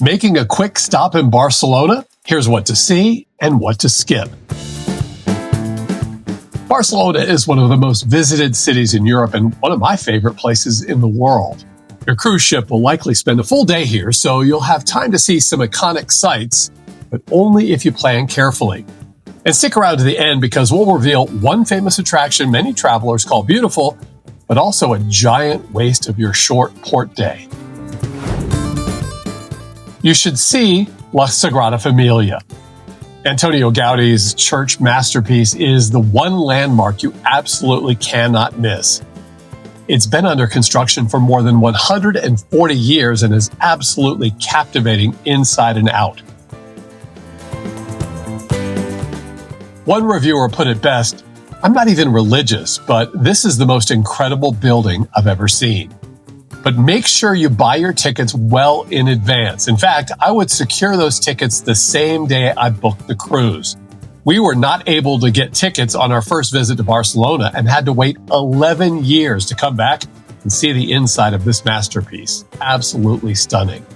Making a quick stop in Barcelona? Here's what to see and what to skip. Barcelona is one of the most visited cities in Europe and one of my favorite places in the world. Your cruise ship will likely spend a full day here, so you'll have time to see some iconic sights, but only if you plan carefully. And stick around to the end because we'll reveal one famous attraction many travelers call beautiful, but also a giant waste of your short port day. You should see La Sagrada Família. Antonio Gaudi's church masterpiece is the one landmark you absolutely cannot miss. It's been under construction for more than 140 years and is absolutely captivating inside and out. One reviewer put it best, "I'm not even religious, but this is the most incredible building I've ever seen." But make sure you buy your tickets well in advance. In fact, I would secure those tickets the same day I booked the cruise. We were not able to get tickets on our first visit to Barcelona and had to wait 11 years to come back and see the inside of this masterpiece. Absolutely stunning.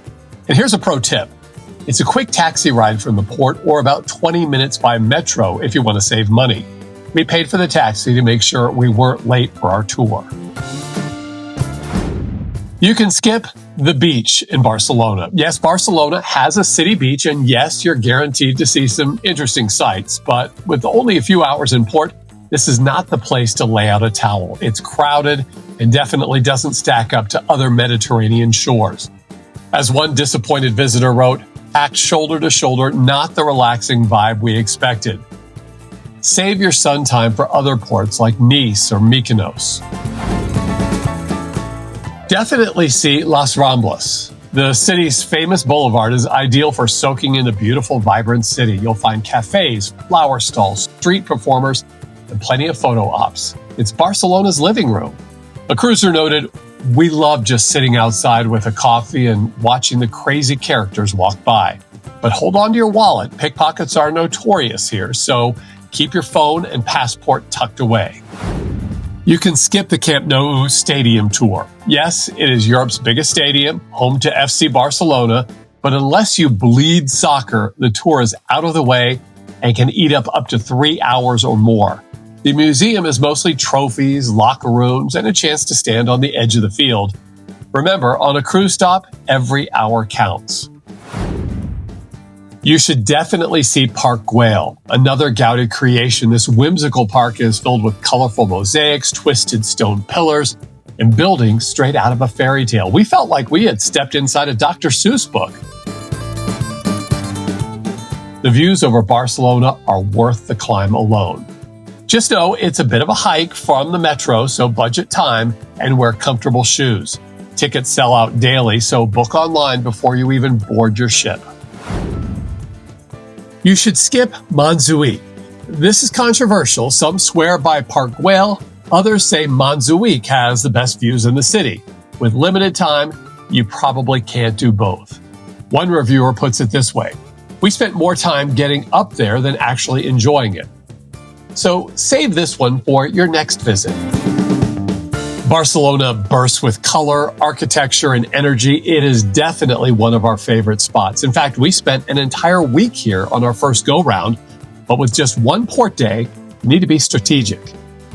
And here's a pro tip. It's a quick taxi ride from the port or about 20 minutes by metro if you want to save money. We paid for the taxi to make sure we weren't late for our tour. You can skip the beach in Barcelona. Yes, Barcelona has a city beach, and yes, you're guaranteed to see some interesting sights, but with only a few hours in port, this is not the place to lay out a towel. It's crowded and definitely doesn't stack up to other Mediterranean shores. As one disappointed visitor wrote, "Packed shoulder to shoulder, not the relaxing vibe we expected." Save your sun time for other ports like Nice or Mykonos. Definitely see Las Ramblas. The city's famous boulevard is ideal for soaking in a beautiful, vibrant city. You'll find cafes, flower stalls, street performers, and plenty of photo ops. It's Barcelona's living room. A cruiser noted, "We love just sitting outside with a coffee and watching the crazy characters walk by. But hold on to your wallet. Pickpockets are notorious here, so keep your phone and passport tucked away." You can skip the Camp Nou Stadium tour. Yes, it is Europe's biggest stadium, home to FC Barcelona, but unless you bleed soccer, the tour is out of the way and can eat up to 3 hours or more. The museum is mostly trophies, locker rooms, and a chance to stand on the edge of the field. Remember, on a cruise stop, every hour counts. You should definitely see Park Güell, another Gaudí creation. This whimsical park is filled with colorful mosaics, twisted stone pillars, and buildings straight out of a fairy tale. We felt like we had stepped inside a Dr. Seuss book. The views over Barcelona are worth the climb alone. Just know it's a bit of a hike from the metro, so budget time and wear comfortable shoes. Tickets sell out daily, so book online before you even board your ship. You should skip Montjuïc. This is controversial. Some swear by Park Güell. Others say Montjuïc has the best views in the city. With limited time, you probably can't do both. One reviewer puts it this way: "We spent more time getting up there than actually enjoying it." So save this one for your next visit. Barcelona bursts with color, architecture, and energy. It is definitely one of our favorite spots. In fact, we spent an entire week here on our first go-round, but with just one port day, you need to be strategic.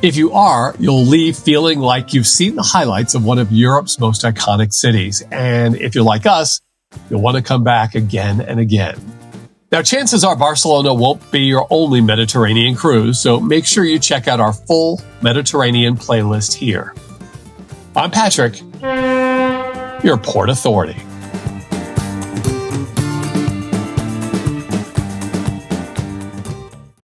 If you are, you'll leave feeling like you've seen the highlights of one of Europe's most iconic cities. And if you're like us, you'll want to come back again and again. Now, chances are Barcelona won't be your only Mediterranean cruise, so make sure you check out our full Mediterranean playlist here. I'm Patrick, your Port Authority.